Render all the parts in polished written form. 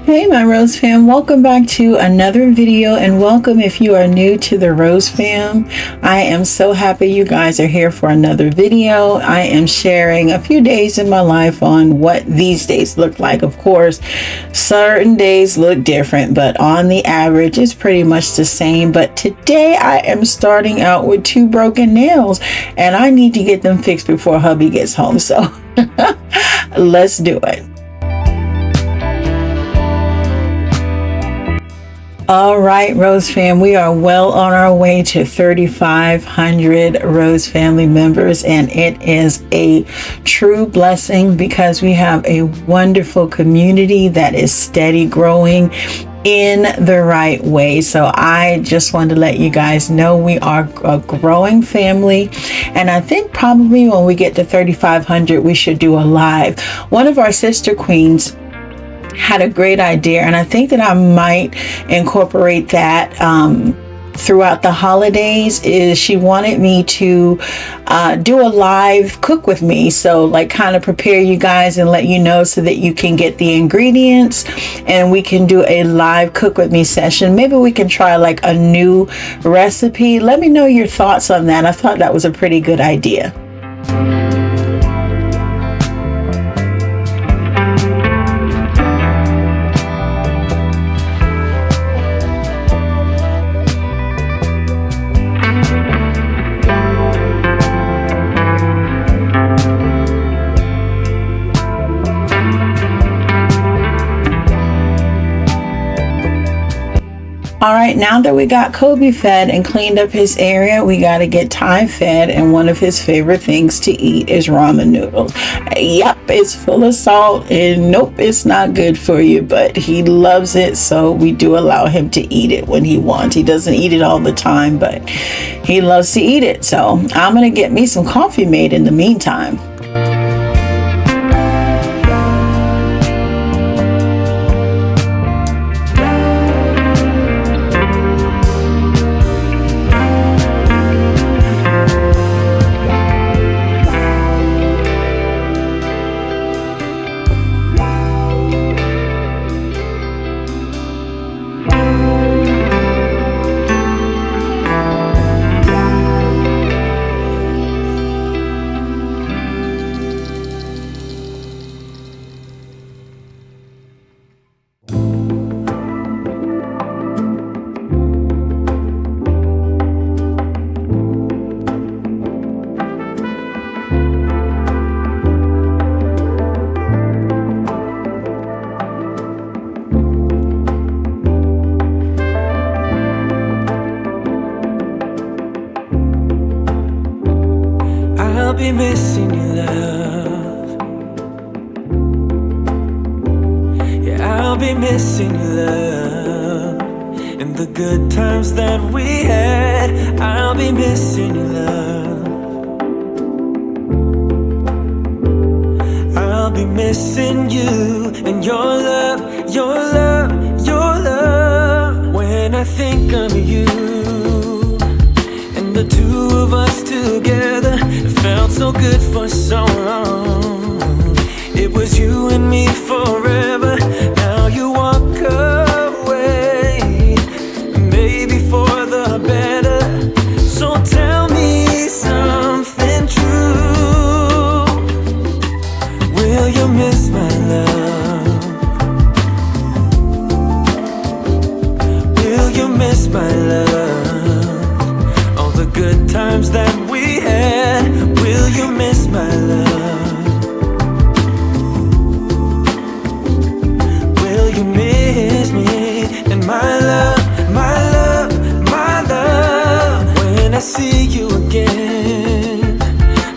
Hey my Rose fam, welcome back to another video, and welcome if you are new to the Rose fam. I am so happy you guys are here for another video. I am sharing a few days in my life on what these days look like. Of course, certain days look different, but on the average it's pretty much the same. But today I am starting out with 2 broken nails and I need to get them fixed before hubby gets home, so let's do it. All right, Rose fam, we are well on our way to 3,500 Rose family members, and it is a true blessing because we have a wonderful community that is steady growing in the right way. So I just wanted to let you guys know we are a growing family, and I think probably when we get to 3,500 we should do a live. One of our sister queens had a great idea, and I think that I might incorporate that throughout the holidays. Is she wanted me to do a live cook with me, so like kind of prepare you guys and let you know so that you can get the ingredients and we can do a live cook with me session. Maybe we can try like a new recipe. Let me know your thoughts on that. I thought that was a pretty good idea. All right, now that we got Kobe fed and cleaned up his area, we got to get Ty fed, and one of his favorite things to eat is ramen noodles. Yep, it's full of salt, and nope, it's not good for you, but he loves it, so we do allow him to eat it when he wants. He doesn't eat it all the time, but he loves to eat it, so I'm going to get me some coffee made in the meantime. I'll be missing you, love. Yeah, I'll be missing you, love. And the good times that we had, I'll be missing you, love. I'll be missing you and your love, your love, your love. When I think of you and the two of us together, it felt so good for so long. It was you and me forever. Now you walk away, maybe for the better. So tell me something true. Will you miss my love? Will you miss my love? All the good times that we see you again.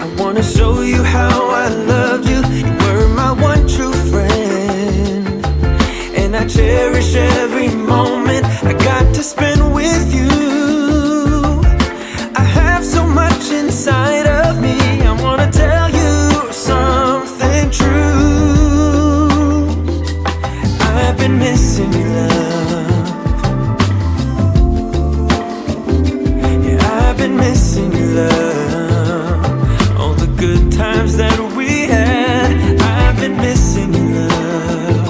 I wanna show you how I love you. You were my one true friend, and I cherish every moment I got to spend with you. I have so much inside of me. I wanna tell you something true. I've been missing you, love. Yeah, I've been missing you, love. All the good times that we had. I've been missing you, love.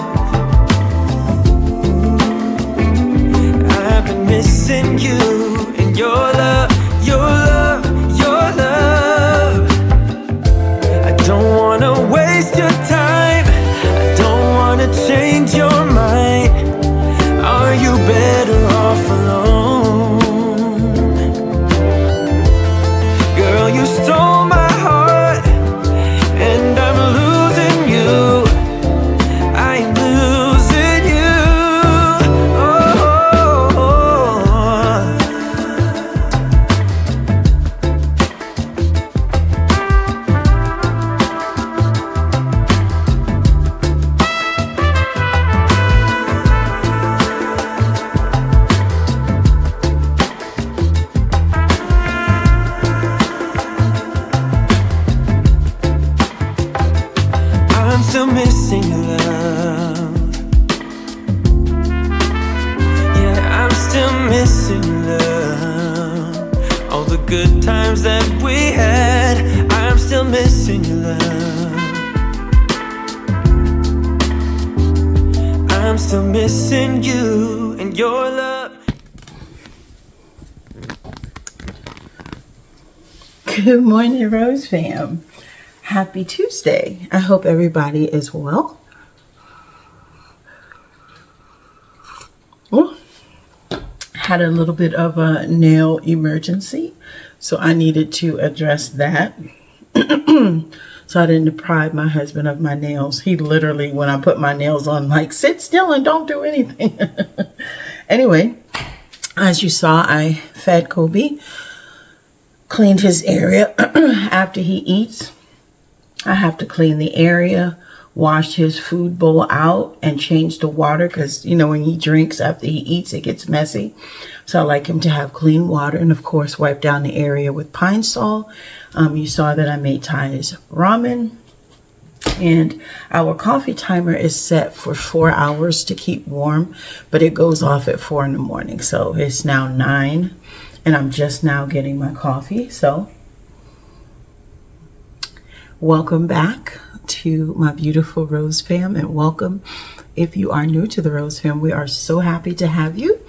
I've been missing you and your love, your love, your love. I don't wanna waste your time. I don't wanna change your mind. Are you better off alone? Girl, you stole my heart, and I'm losing you. I'm losing you. I'm still missing your love. Yeah, I'm still missing your love. All the good times that we had. I'm still missing your love. I'm still missing you and your love. Good morning, Rose fam. Happy Tuesday. I hope everybody is well. Well, had a little bit of a nail emergency, so I needed to address that. So I didn't deprive my husband of my nails. He literally, when I put my nails on, like, sit still and don't do anything. Anyway, as you saw, I fed Kobe, cleaned his area. After he eats, I have to clean the area, wash his food bowl out, and change the water because, you know, when he drinks after he eats, it gets messy. So I like him to have clean water, and of course, wipe down the area with pine sol. You saw that I made Thai's ramen, and our coffee timer is set for 4 hours to keep warm, but it goes off at 4 in the morning. So it's now 9, and I'm just now getting my coffee. So welcome back to my beautiful Rose fam, and welcome if you are new to the Rose fam. We are so happy to have you.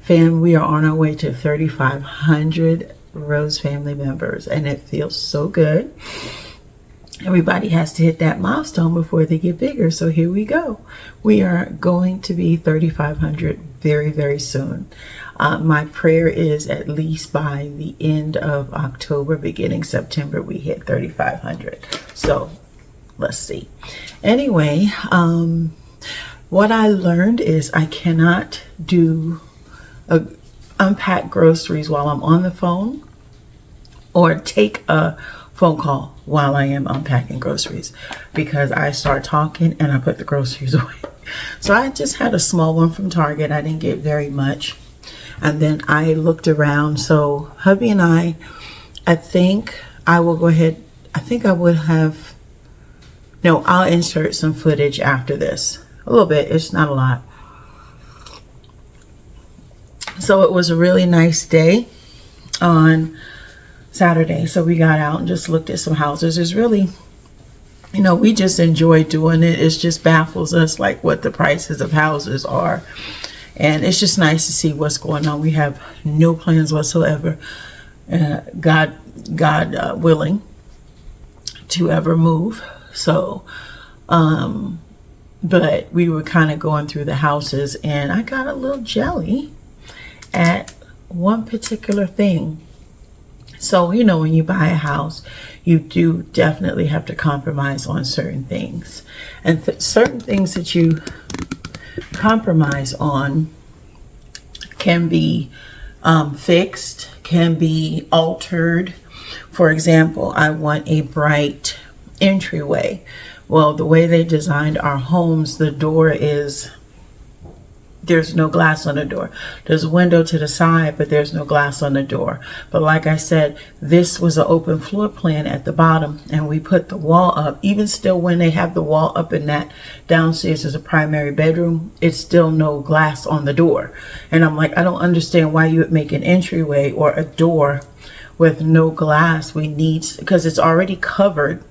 Fam, we are on our way to 3,500 Rose family members, and it feels so good. Everybody has to hit that milestone before they get bigger, so here we go. We are going to be 3,500 very, very soon. My prayer is at least by the end of October, beginning September, we hit 3,500. So let's see. Anyway, what I learned is I cannot do unpack groceries while I'm on the phone or take a phone call while I am unpacking groceries, because I start talking and I put the groceries away. So I just had a small one from Target. I didn't get very much. And then I looked around. So hubby and I think I will go ahead. I think I would have, no, I'll insert some footage after this. A little bit. It's not a lot. So it was a really nice day on Saturday. So we got out and just looked at some houses. It's really, you know, we just enjoy doing it. It just baffles us like what the prices of houses are. And it's just nice to see what's going on. We have no plans whatsoever, God willing, to ever move. So, but we were kind of going through the houses, and I got a little jelly at one particular thing. So, you know, when you buy a house, you do definitely have to compromise on certain things. And certain things that you compromise on can be fixed, can be altered. For example, I want a bright entryway. Well, the way they designed our homes, the door is, there's no glass on the door. There's a window to the side, but there's no glass on the door. But like I said, this was an open floor plan at the bottom, and we put the wall up. Even still, when they have the wall up in that downstairs as a primary bedroom, it's still no glass on the door. And I'm like, I don't understand why you would make an entryway or a door with no glass. We need, because it's already covered.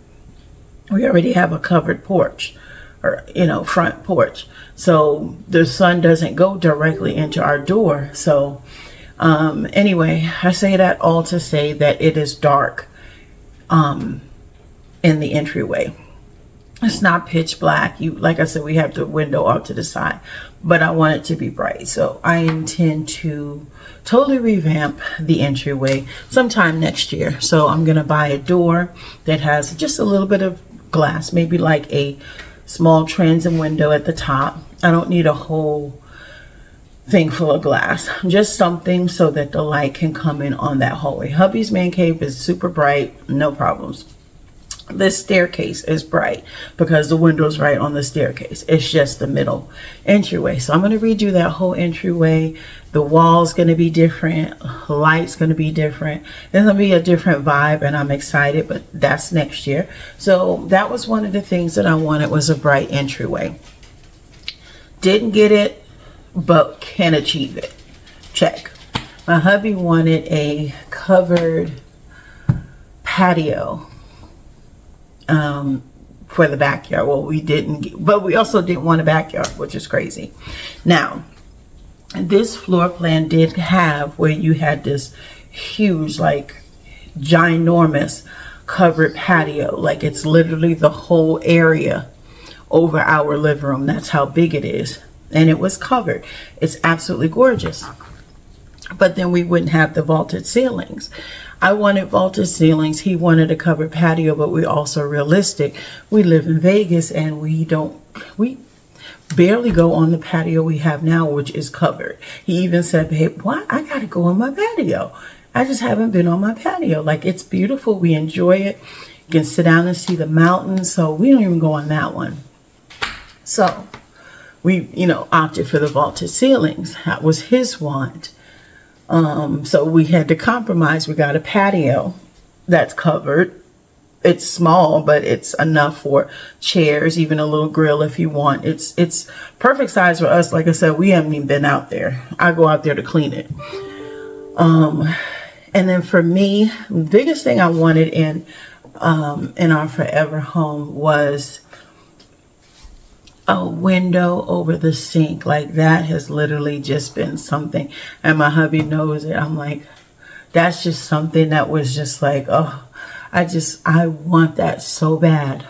We already have a covered porch, or, you know, front porch. So the sun doesn't go directly into our door. So anyway, I say that all to say that it is dark in the entryway. It's not pitch black. Like I said, we have the window off to the side, but I want it to be bright. So I intend to totally revamp the entryway sometime next year. So I'm going to buy a door that has just a little bit of glass, maybe like a small transom window at the top. I don't need a whole thing full of glass, just something so that the light can come in on that hallway. Hubby's man cave is super bright, no problems. This staircase is bright because the window's right on the staircase. It's just the middle entryway. So I'm going to redo that whole entryway. The wall's going to be different. Light's going to be different. There's going to be a different vibe, and I'm excited, but that's next year. So that was one of the things that I wanted, was a bright entryway. Didn't get it, but can achieve it. Check. My hubby wanted a covered patio for the backyard. Well, we didn't, but we also didn't want a backyard, which is crazy. Now, this floor plan did have where you had this huge, like ginormous covered patio. Like it's literally the whole area over our living room. That's how big it is. And it was covered. It's absolutely gorgeous. But then we wouldn't have the vaulted ceilings. I wanted vaulted ceilings. He wanted a covered patio, but we're also realistic. We live in Vegas, and we barely go on the patio we have now, which is covered. He even said, babe, why? I got to go on my patio. I just haven't been on my patio. Like, it's beautiful. We enjoy it. You can sit down and see the mountains. So we don't even go on that one. So we, opted for the vaulted ceilings. That was his want. So we had to compromise. We got a patio that's covered. It's small, but it's enough for chairs, even a little grill if you want. It's perfect size for us. Like I said, we haven't even been out there. I go out there to clean it. And then for me, the biggest thing I wanted in our forever home was a window over the sink. Like, that has literally just been something, and my hubby knows it. I'm like, that's just something that was just like, oh, I want that so bad.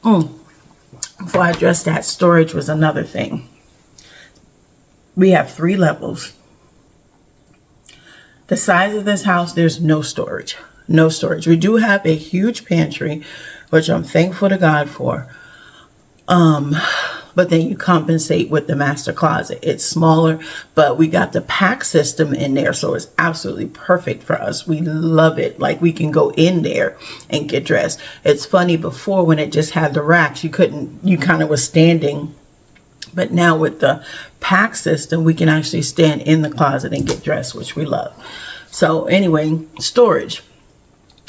Before I address that, storage was another thing. We have 3 levels. The size of this house, there's no storage. No storage. We do have a huge pantry, which I'm thankful to God for. But then you compensate with the master closet. It's smaller, but we got the pack system in there, so it's absolutely perfect for us. We love it. Like, we can go in there and get dressed. It's funny, before when it just had the racks, you kind of was standing. But now with the pack system, we can actually stand in the closet and get dressed, which we love. So anyway, storage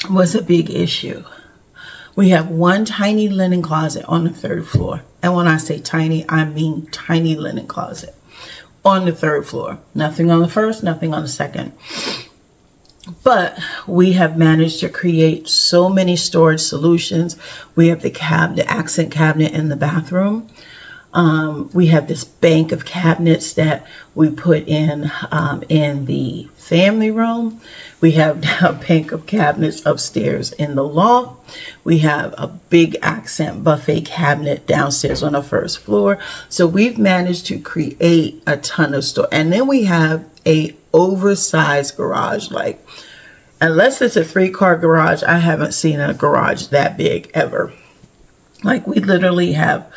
was a big issue. We have one tiny linen closet on the 3rd floor. And when I say tiny, I mean tiny linen closet on the 3rd floor. Nothing on the 1st, nothing on the 2nd. But we have managed to create so many storage solutions. We have the accent cabinet in the bathroom. We have this bank of cabinets that we put in the family room. We have a bank of cabinets upstairs in the loft. We have a big accent buffet cabinet downstairs on the 1st floor. So we've managed to create a ton of storage. And then we have a oversized garage. Like, unless it's a 3-car garage, I haven't seen a garage that big ever. Like, we literally have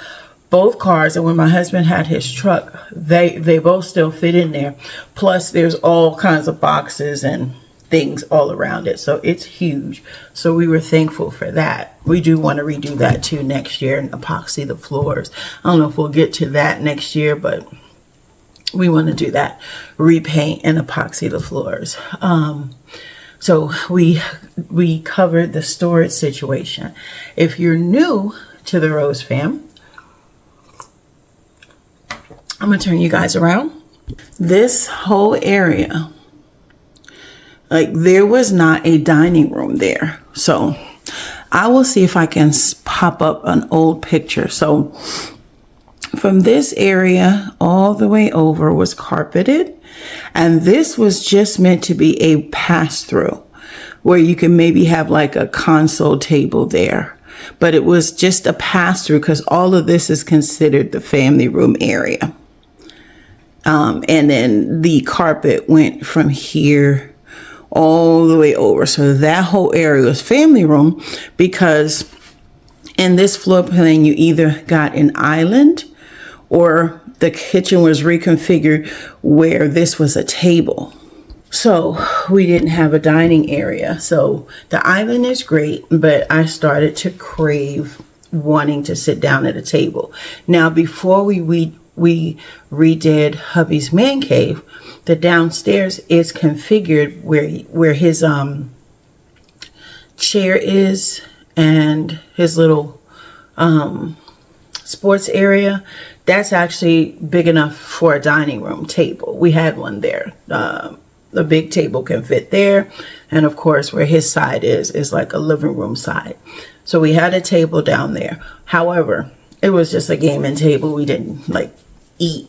both cars, and when my husband had his truck, they both still fit in there. Plus there's all kinds of boxes and things all around it, so it's huge. So we were thankful for that. We do want to redo that too next year and epoxy the floors. I don't know if we'll get to that next year, but we want to do that, repaint and epoxy the floors. So we covered the storage situation. If you're new to the Rose fam, I'm gonna turn you guys around. This whole area, like, there was not a dining room there. So I will see if I can pop up an old picture. So from this area all the way over was carpeted, and this was just meant to be a pass-through where you can maybe have like a console table there. But it was just a pass-through because all of this is considered the family room area. And then the carpet went from here all the way over. So that whole area was family room, because in this floor plan, you either got an island or the kitchen was reconfigured where this was a table. So we didn't have a dining area. So the island is great, but I started to crave wanting to sit down at a table. Now, before we redid hubby's man cave, the downstairs is configured where his chair is and his little sports area. That's actually big enough for a dining room table. We had one there. The big table can fit there, and of course where his side is like a living room side. So we had a table down there. However, it was just a gaming table. We didn't like eat,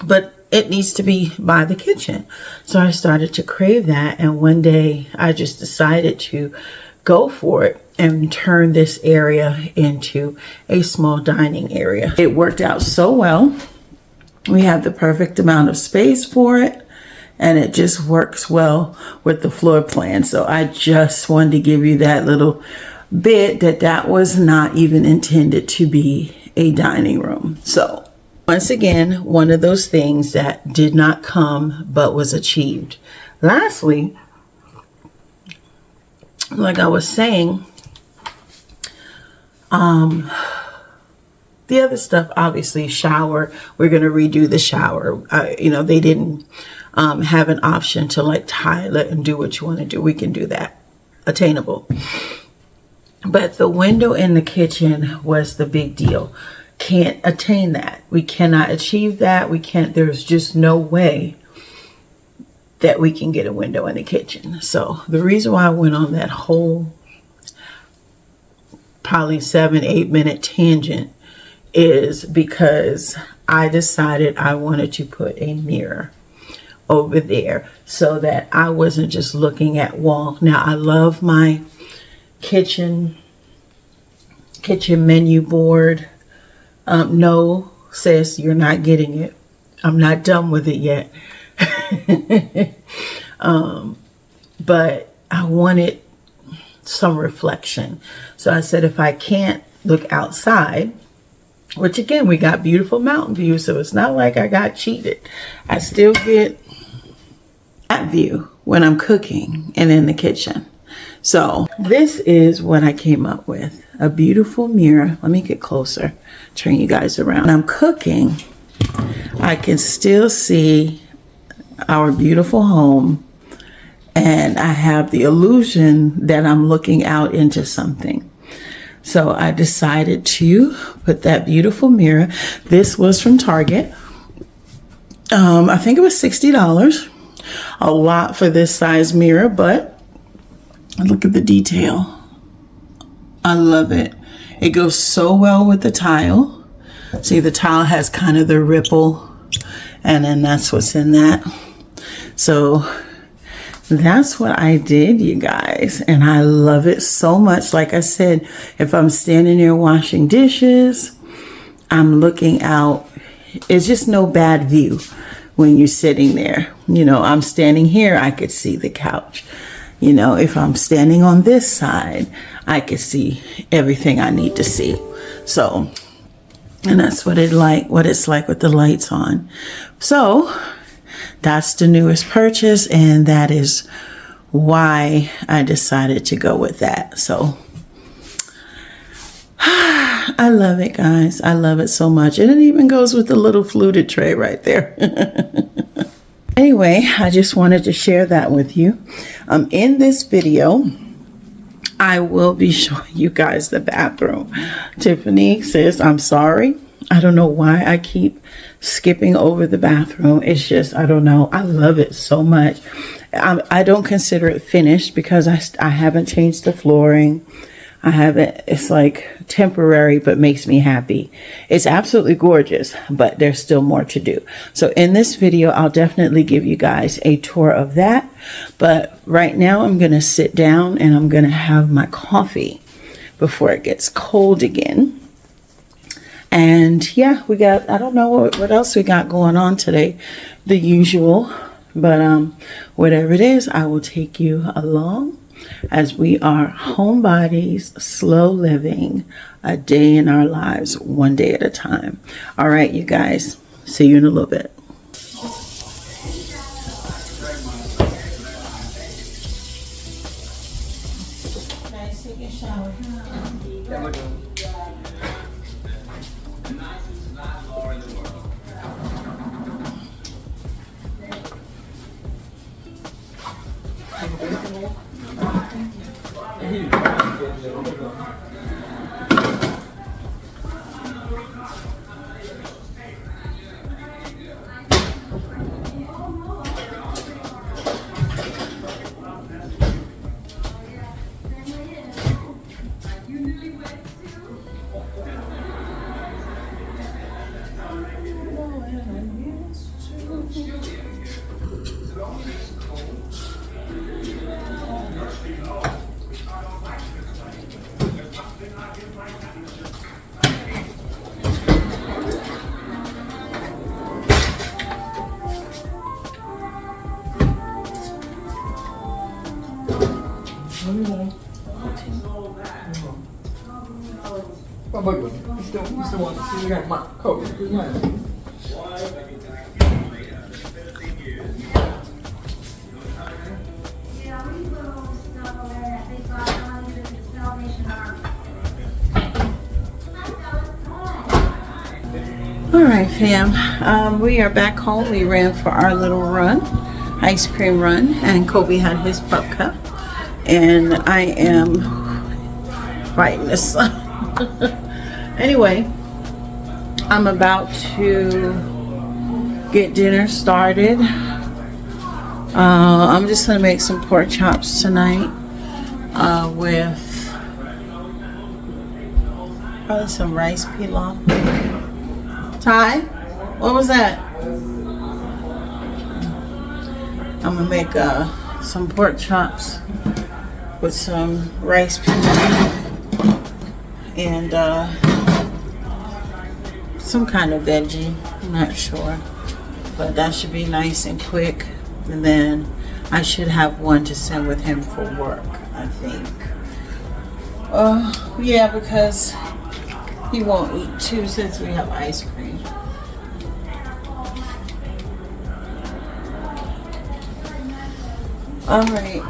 but it needs to be by the kitchen. So I started to crave that, and one day I just decided to go for it and turn this area into a small dining area. It worked out so well. We have the perfect amount of space for it, and it just works well with the floor plan. So I just wanted to give you that little bit that was not even intended to be a dining room. So once again, one of those things that did not come but was achieved. Lastly, like I was saying, the other stuff, obviously, shower. We're going to redo the shower. They didn't have an option to like tile it and do what you want to do. We can do that. Attainable. But the window in the kitchen was the big deal. Can't attain that. We cannot achieve that. We can't. There's just no way that we can get a window in the kitchen. So the reason why I went on that whole probably 7-8 minute tangent is because I decided I wanted to put a mirror over there so that I wasn't just looking at wall. Now I love my kitchen menu board. No, sis, you're not getting it. I'm not done with it yet. But I wanted some reflection. So I said, if I can't look outside, which again, we got beautiful mountain view, so it's not like I got cheated. I still get that view when I'm cooking and in the kitchen. So this is what I came up with. A beautiful mirror. Let me get closer, turn you guys around. When I'm cooking, I can still see our beautiful home, and I have the illusion that I'm looking out into something. So I decided to put that beautiful mirror. This was from Target. I think it was $60. A lot for this size mirror, but look at the detail. I love it. It goes so well with the tile. See, the tile has kind of the ripple, and then that's what's in that. So that's what I did, you guys, and I love it so much. Like I said, if I'm standing there washing dishes, I'm looking out. It's just no bad view when you're sitting there. I'm standing here, I could see the couch. If I'm standing on this side, I could see everything I need to see. So And that's what it's like with the lights on. So that's the newest purchase, and that is why I decided to go with that. So I love it, guys. I love it so much. And it even goes with the little fluted tray right there. Anyway, I just wanted to share that with you. In this video, I will be showing you guys the bathroom. Tiffany says, I'm sorry. I don't know why I keep skipping over the bathroom. It's just, I don't know. I love it so much. I don't consider it finished because I haven't changed the flooring. I haven't, it's like temporary, but makes me happy. It's absolutely gorgeous, but there's still more to do. So in this video, I'll definitely give you guys a tour of that. But right now I'm going to sit down and I'm going to have my coffee before it gets cold again. And yeah, we got, I don't know what else we got going on today. The usual, but whatever it is, I will take you along as we are homebodies, slow living a day in our lives, one day at a time. All right, you guys, see you in a little bit. Guys, take a shower. All right, fam. We are back home. We ran for our little run, ice cream run, and Kobe had his pup cup. And I am fighting the sun. Anyway, I'm about to get dinner started. I'm just gonna make some pork chops tonight with probably some rice pilaf. Ty, what was that? I'm gonna make some pork chops with some rice pilaf and some kind of veggie. I'm not sure, but that should be nice and quick. And then I should have one to send with him for work, I think. Yeah, because he won't eat two since we have ice cream. All right,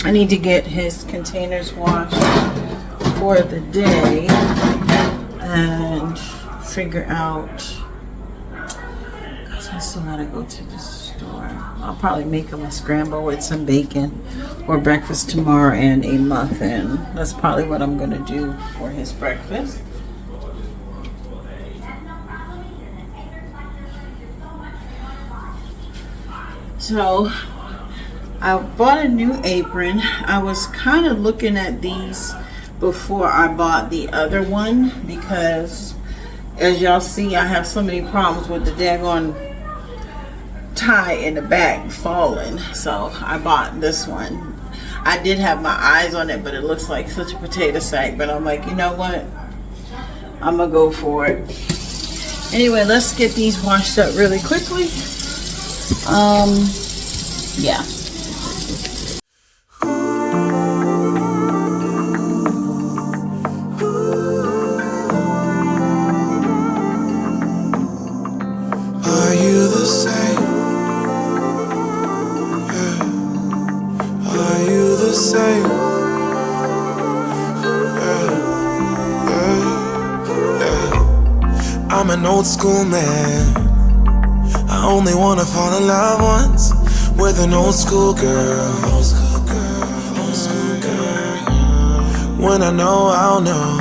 I need to get his containers washed for the day and figure out, because I still gotta go to the store. I'll probably make him a scramble with some bacon for breakfast tomorrow and a muffin. That's probably what I'm gonna do for his breakfast. So I bought a new apron. I was kind of looking at these before I bought the other one because, as y'all see, I have so many problems with the daggone tie in the back falling. So I bought this one. I did have my eyes on it, but it looks like such a potato sack. But I'm like, you know what? I'm gonna go for it. Anyway, let's get these washed up really quickly. Yeah. same. I'm an old school man. I only wanna fall in love once with an old school girl. Old school girl, old school girl. When I know, I'll know.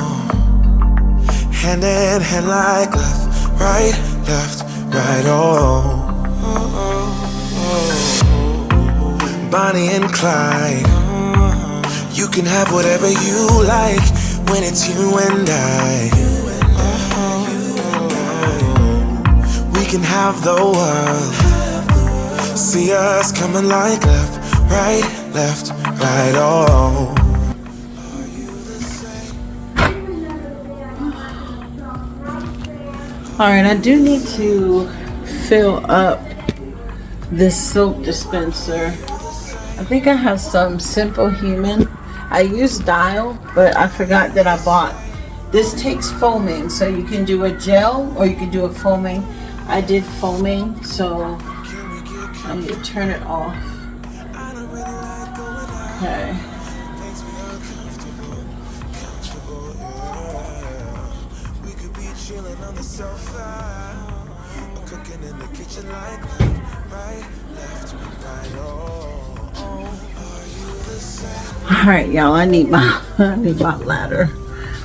Hand in hand like left, right, oh. Bonnie and Clyde. You can have whatever you like when it's you and I. We can have the world. See us coming like left, right, oh. Alright, I do need to fill up this soap dispenser. I think I have some Simple Human. I use Dial, but I forgot that I bought. This takes foaming, so you can do a gel or you can do a foaming. I did foaming, so I need to turn it off. Okay. Alright, y'all, I need my ladder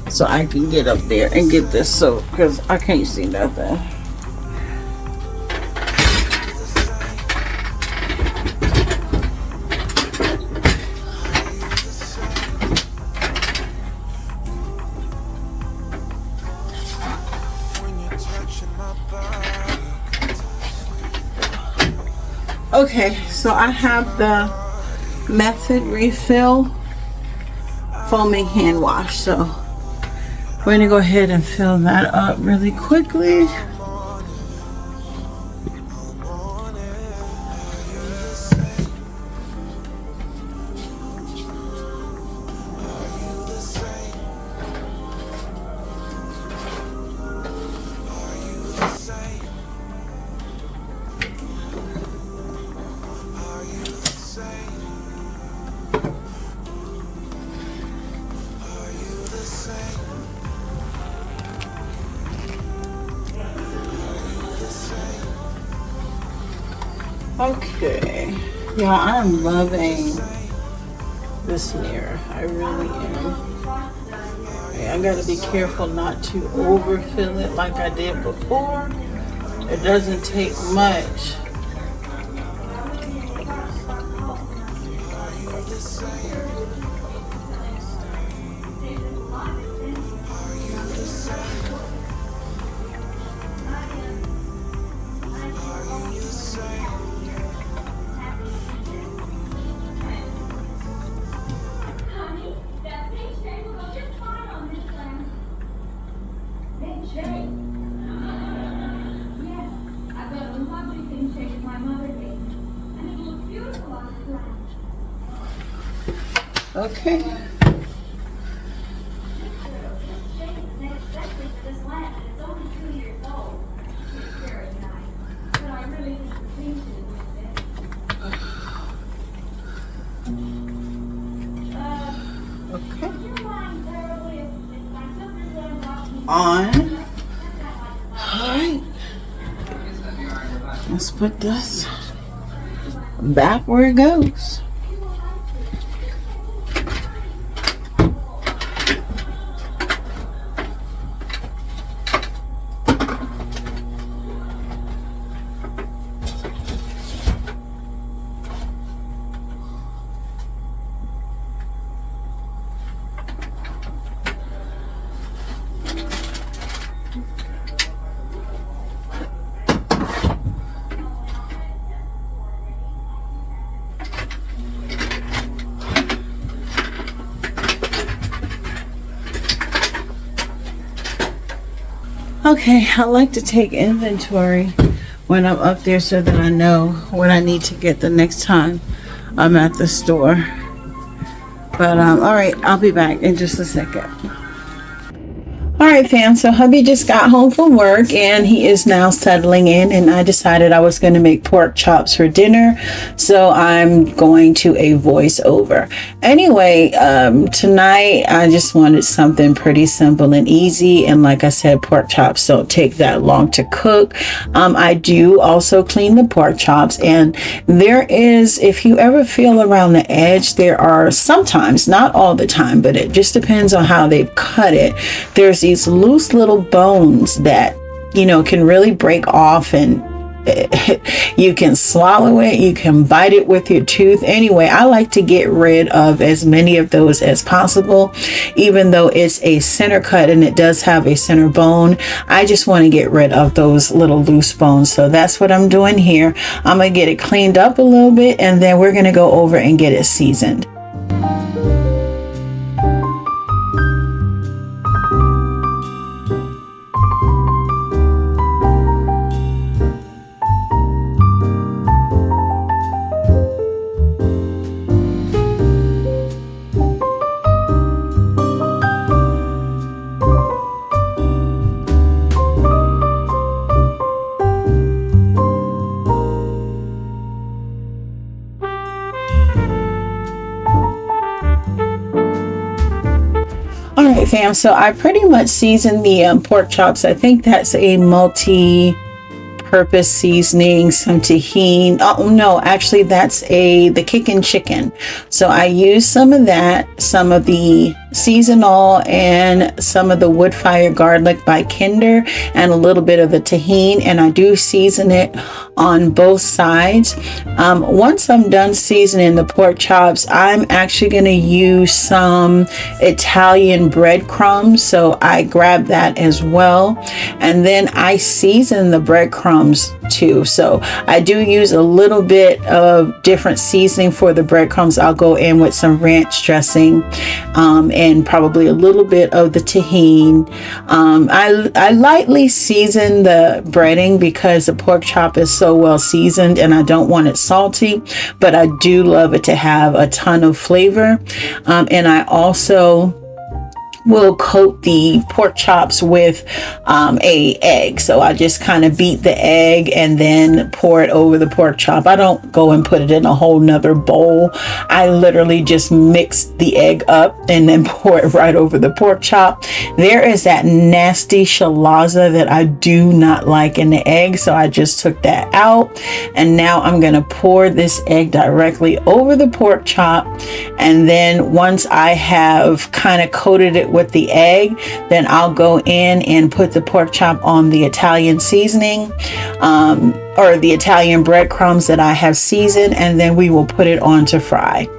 so I can get up there and get this soap because I can't see nothing. Okay, so I have the Method Refill foaming hand wash, so we're gonna go ahead and fill that up really quickly. Okay, yeah, I'm loving this mirror. I really am. Okay, I gotta be careful not to overfill it like I did before. It doesn't take much. Okay. Okay. On. Alright. Let's put this back where it goes. Okay, I like to take inventory when I'm up there so that I know what I need to get the next time I'm at the store. But all right, I'll be back in just a second. All right, fam. So hubby just got home from work and he is now settling in, and I decided I was going to make pork chops for dinner. So I'm going to a voiceover. Anyway, tonight I just wanted something pretty simple and easy. And like I said, pork chops don't take that long to cook. I do also clean the pork chops, and there is, if you ever feel around the edge, there are sometimes, not all the time, but it just depends on how they've cut it. There's these loose little bones that, can really break off, and you can swallow it, you can bite it with your tooth. Anyway, I like to get rid of as many of those as possible. Even though it's a center cut and it does have a center bone, I just want to get rid of those little loose bones. So that's what I'm doing here. I'm gonna get it cleaned up a little bit, and then we're gonna go over and get it seasoned. All right, fam. So I pretty much seasoned the pork chops. I think that's a multi-purpose seasoning, some tahini. Oh no, actually that's the kickin' chicken. So I use some of that, some of the seasonal, and some of the wood fire garlic by Kinder, and a little bit of the tahini, and I do season it on both sides. Once I'm done seasoning the pork chops, I'm actually going to use some Italian breadcrumbs, so I grab that as well, and then I season the breadcrumbs too. So I do use a little bit of different seasoning for the breadcrumbs. I'll go in with some ranch dressing, and probably a little bit of the tahini. I lightly season the breading because the pork chop is so well seasoned and I don't want it salty, but I do love it to have a ton of flavor. And I also will coat the pork chops with a egg. So I just kind of beat the egg and then pour it over the pork chop. I don't go and put it in a whole nother bowl. I literally just mix the egg up and then pour it right over the pork chop. There is that nasty shalaza that I do not like in the egg, so I just took that out, and now I'm gonna pour this egg directly over the pork chop. And then once I have kind of coated it with the egg, then I'll go in and put the pork chop on the Italian seasoning, or the Italian breadcrumbs that I have seasoned, and then we will put it on to fry.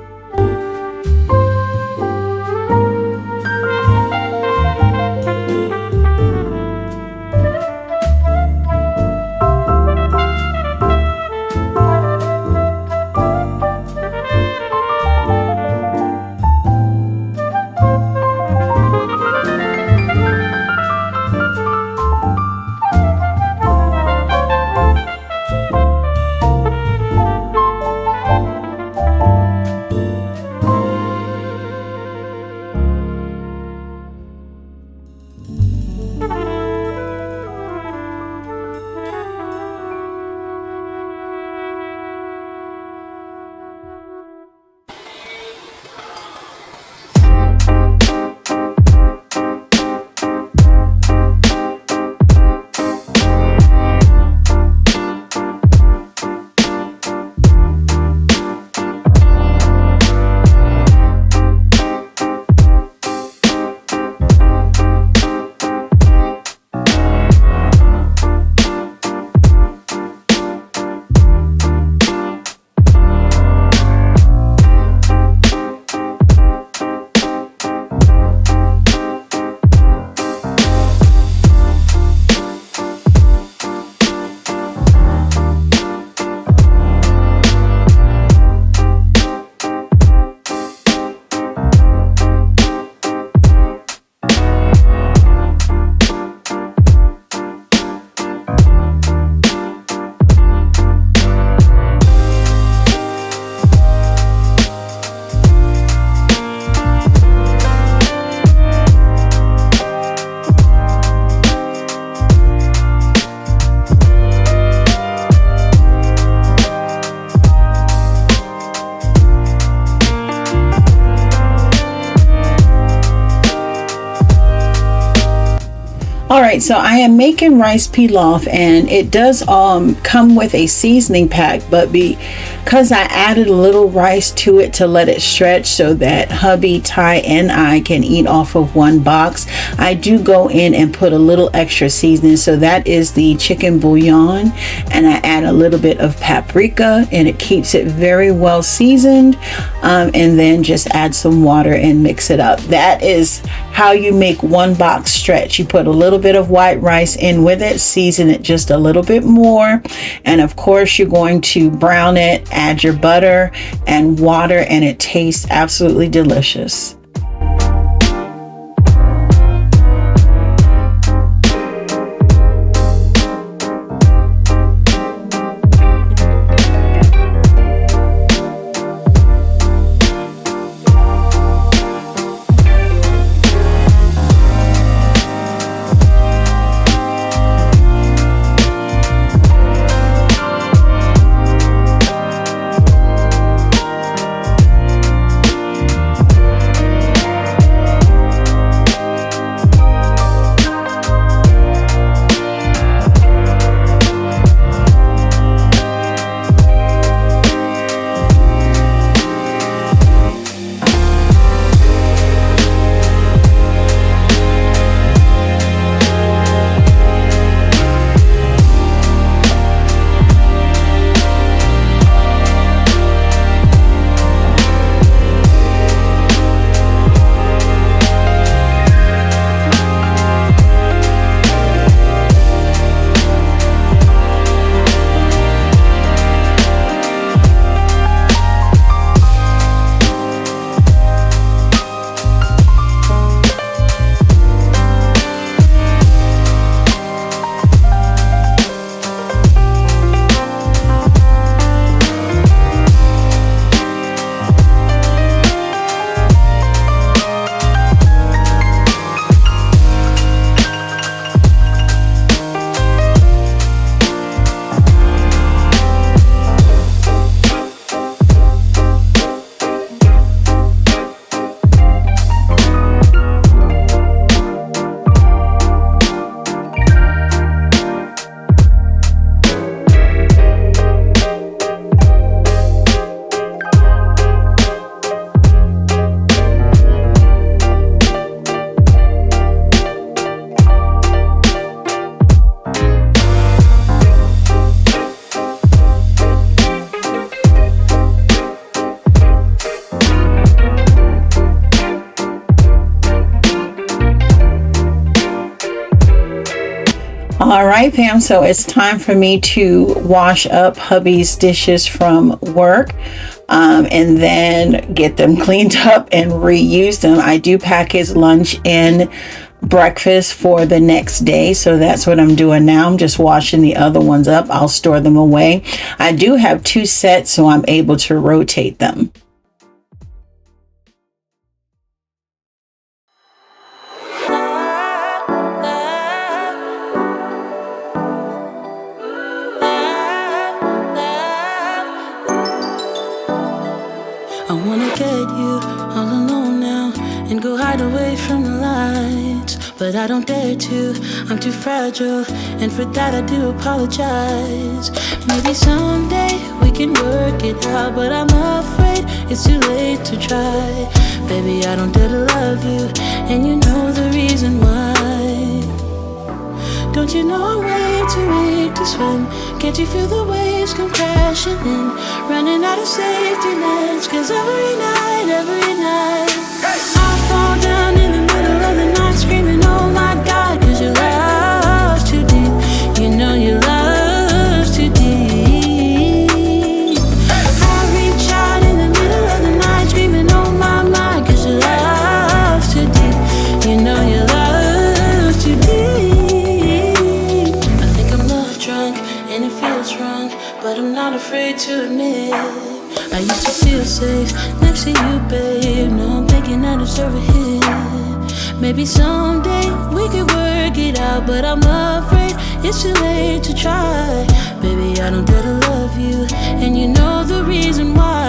right, so I am making rice pilaf, and it does come with a seasoning pack, but because I added a little rice to it to let it stretch so that hubby, Ty, and I can eat off of one box, I do go in and put a little extra seasoning. So that is the chicken bouillon, and I add a little bit of paprika, and it keeps it very well seasoned, and then just add some water and mix it up. That is how you make one box stretch. You put a little bit of white rice in with it, season it just a little bit more, and of course you're going to brown it, add your butter and water, and it tastes absolutely delicious. All right, fam, so it's time for me to wash up hubby's dishes from work, and then get them cleaned up and reuse them. I do pack his lunch in breakfast for the next day, so that's what I'm doing now. I'm just washing the other ones up. I'll store them away. I do have 2 sets, so I'm able to rotate them. I wanna get you all alone now and go hide away from the lights, but I don't dare to. I'm too fragile, and for that I do apologize. Maybe someday we can work it out, but I'm afraid it's too late to try. Baby, I don't dare to love you, and you know the reason why. Don't you know I'm way too weak to swim? Can't you feel the waves come crashing in? Running out of safety nets, 'cause every night I fall down in the middle of the night screaming, oh my God, 'cause your love's too deep. You know your love's too deep. I reach out in the middle of the night screaming, oh my, 'cause your love's too deep. You know your love's too deep. I think I'm love drunk and it feels wrong, but I'm not afraid to admit I used to feel safe next to you, babe. Now I'm thinking I deserve a hit. Maybe someday we could work it out, but I'm afraid it's too late to try. Baby, I don't dare to love you, and you know the reason why.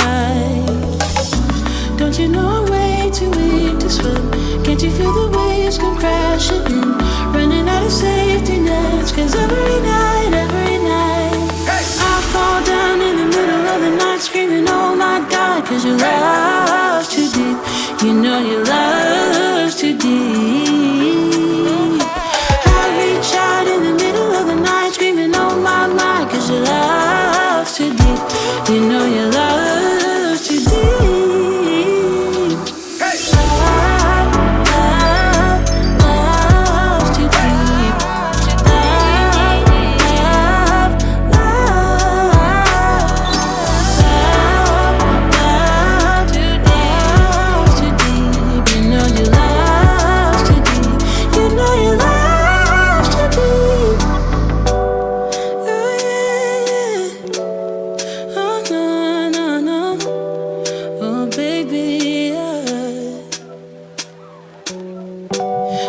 Don't you know I'm way too weak to swim? Can't you feel the waves come crashing in? Running out of your safety nets. Cause every night I fall down in the middle of the night screaming, oh my God, cause your love's too deep. You know your love's too deep. I reach out in the middle of the night screaming, oh my, cause your love's too deep. You know your love's too deep.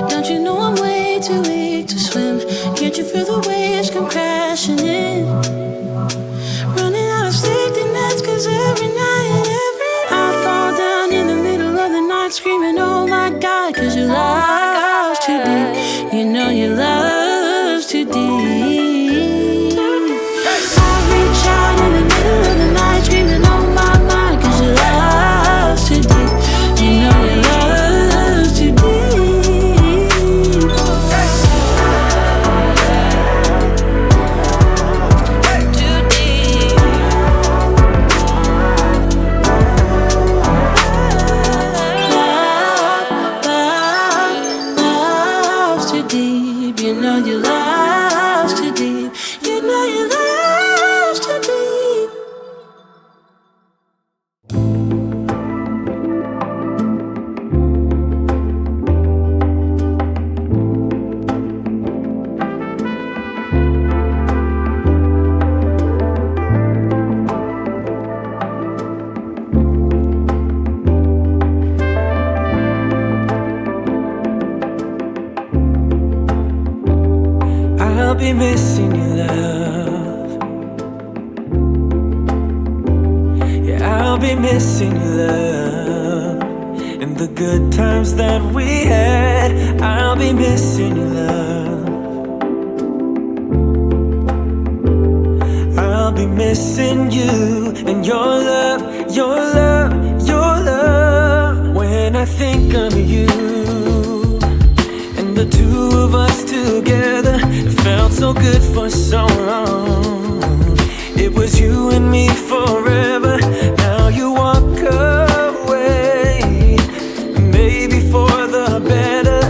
Don't you know I'm way too weak to swim? Can't you feel the waves come crashing in? Running out of safety nets, cause every night I fall down in the middle of the night screaming, oh my God, cause your love's too deep. You know your love's too deep. I reach out in the middle of the night screaming, oh my, cause your love's too deep. You know your love's too deep. I'll be missing you, love. Yeah, I'll be missing you, love. And the good times that we had, I'll be missing you, love. I'll be missing you and your love, your love, your love. When I think of you and the two of us together, it felt so good for so long. It was you and me forever. Now you walk away, maybe for the better.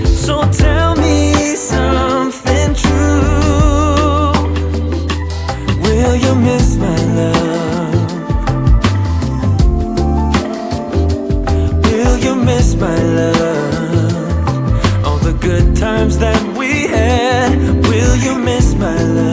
So tell me something true. Will you miss my love? Will you miss my love? All the good times that we had. Will you miss my love?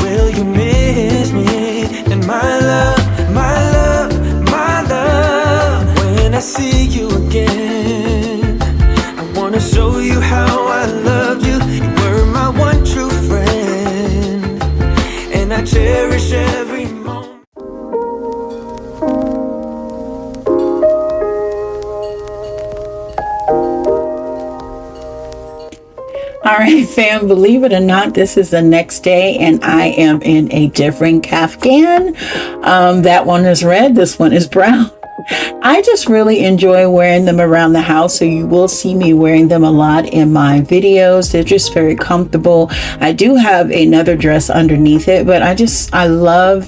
Will you miss me and my love, my love, my love? When I see you again, I wanna show you how I loved you. You were my one true friend, and I cherish every moment. All right, fam, believe it or not, this is the next day and I am in a different Kaftan. That one is red, this one is brown. I just really enjoy wearing them around the house, so you will see me wearing them a lot in my videos. They're just very comfortable. I do have another dress underneath it, but I love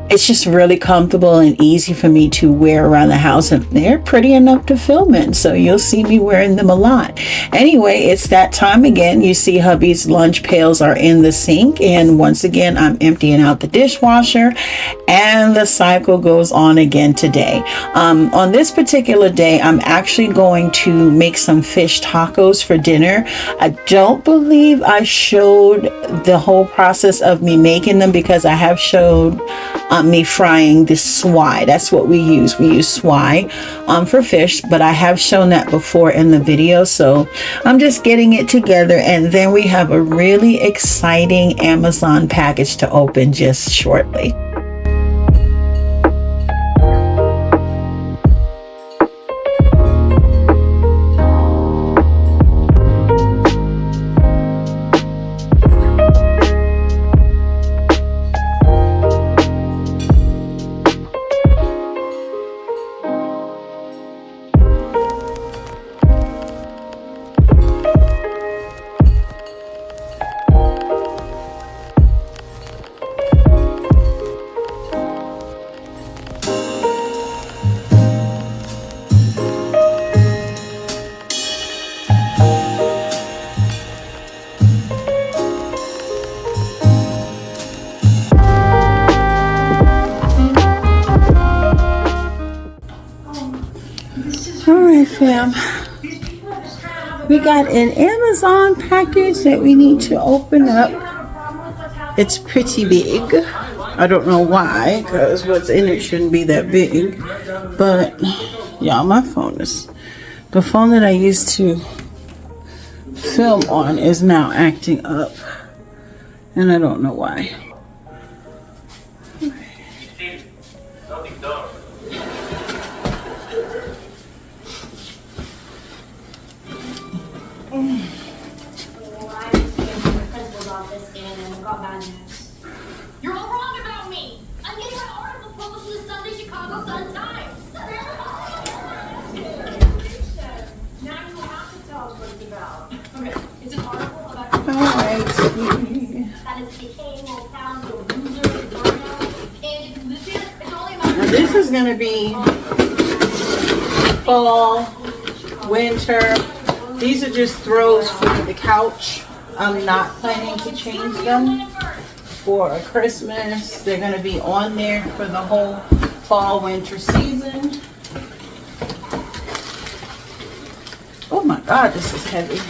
it's just really comfortable and easy for me to wear around the house, and they're pretty enough to film in, so you'll see me wearing them a lot. Anyway, it's that time again. You see hubby's lunch pails are in the sink, and once again I'm emptying out the dishwasher, and the cycle goes on again today. On this particular day, I'm actually going to make some fish tacos for dinner. I don't believe I showed the whole process of me making them, because I have showed me frying the swai. That's what we use. We use swai for fish, but I have shown that before in the video, so I'm just getting it together. And then we have a really exciting Amazon package to open just shortly. right, fam. We got an Amazon package that we need to open up. It's pretty big. I don't know why, because what's in it shouldn't be that big. But, y'all, my phone is... The phone that I used to film on is now acting up. And I don't know why. You're all wrong about me. I'm getting an article published in the Sunday Chicago Sun-Times. Now you have to tell us what it's about. Okay, it's an article about Alright. that is decaying little towns of losers and burnouts. And this year, it's only about Now this is going to be fall, winter. These are just throws for the couch. I'm not planning to change them for Christmas. They're going to be on there for the whole fall, winter season. Oh my God, this is heavy.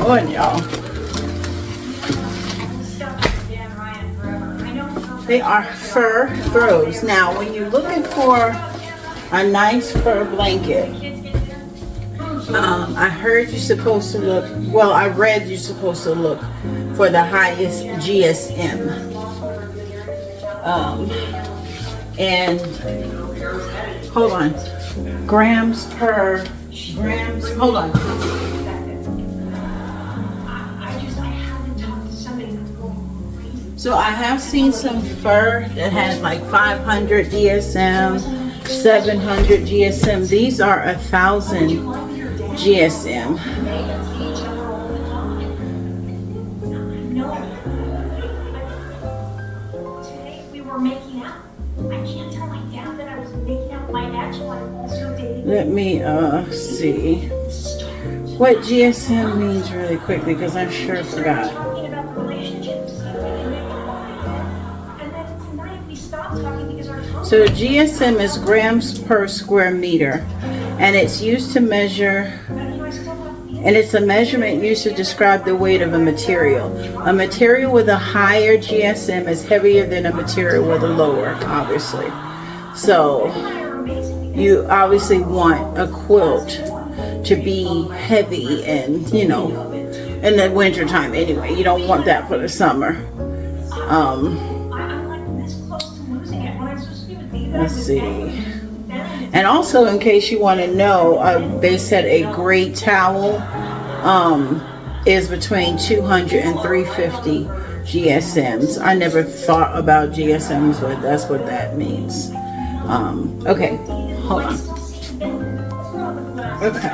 On y'all. They are fur throws. Now, when you're looking for a nice fur blanket, I heard you're supposed to look, well, I read you're supposed to look for the highest GSM. And, hold on, grams, hold on. So I have seen some fur that has like 500 GSM, 700 GSM. These are 1,000 GSM. Today we were making out. I can't tell my dad that I was making out with my ex while I'm also dating. Let me see what GSM means really quickly, because I sure forgot. Talking about the relationships. And then tonight we stopped talking because our tongues. So the GSM is grams per square meter, and it's used to measure, and it's a measurement used to describe the weight of a material. A material with a higher GSM is heavier than a material with a lower, obviously. So you obviously want a quilt to be heavy and, you know, in the winter time anyway. You don't want that for the summer. Let's see. And also, in case you want to know, they said a gray towel is between 200 and 350 GSMs. I never thought about GSMs, but that's what that means. Okay, hold on. Okay.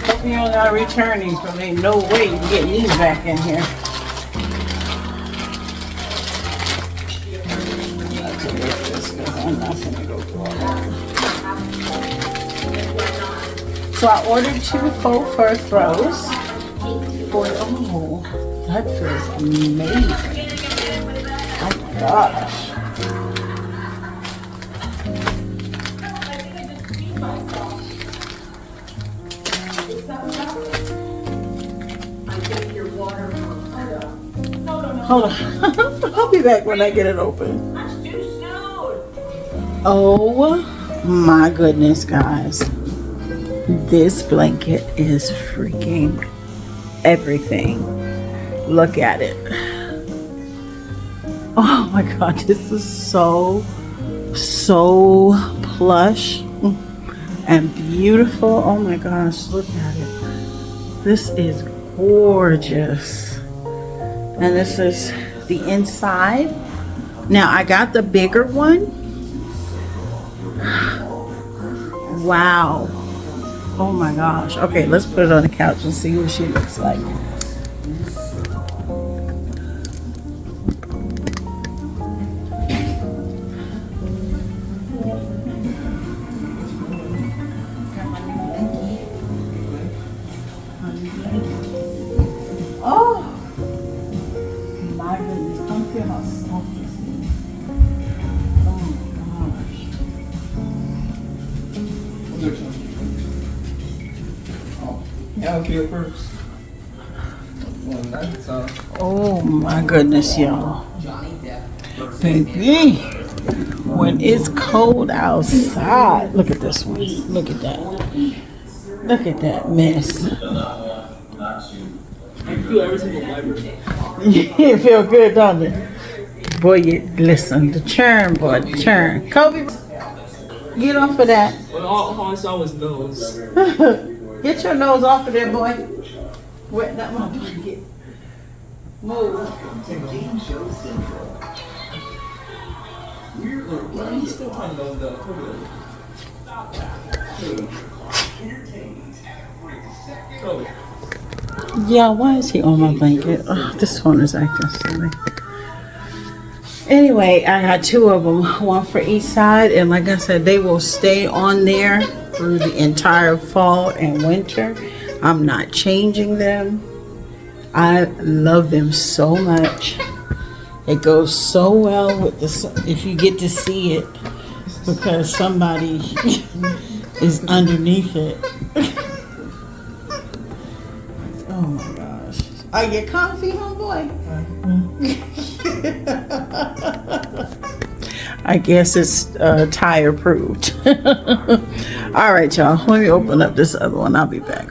Hope you're not returning, because there ain't no way you can get these back in here. I'm not gonna go through all that. So I ordered 2 faux fur throws. Oh, that feels amazing. Oh my gosh. Hold on. I'll be back when I get it open. Oh my goodness, guys. This blanket is freaking everything. Look at it. Oh my God, this is so plush. and beautiful. Oh my gosh, look at it. This is gorgeous. And this is the inside. Now I got the bigger one. Wow. Oh my gosh. Okay, let's put it on the couch and see what she looks like. Oh my goodness, don't feel how soft this is. Oh my gosh. Okay, first. Oh my goodness, y'all. Baby, when it's cold outside, look at this one. Look at that. Look at that mess. I feel every single fiber. You feel good, don't it? Boy, you listen, the churn, boy, the churn. Kobe, get off of that. Well, all I saw was nose. Get your nose off of there, boy. Wet that one. Get. Move. Well, he's still trying to nose though. Oh. Yeah, why is he on my blanket? Oh, this phone is acting silly. Anyway, I got two of them, one for each side, and like I said, they will stay on there through the entire fall and winter. I'm not changing them. I love them so much. It goes so well with the, if you get to see it, because somebody is underneath it. Oh my gosh. Are you comfy, homeboy? I guess it's tire approved. All right, y'all. Let me open up this other one. I'll be back.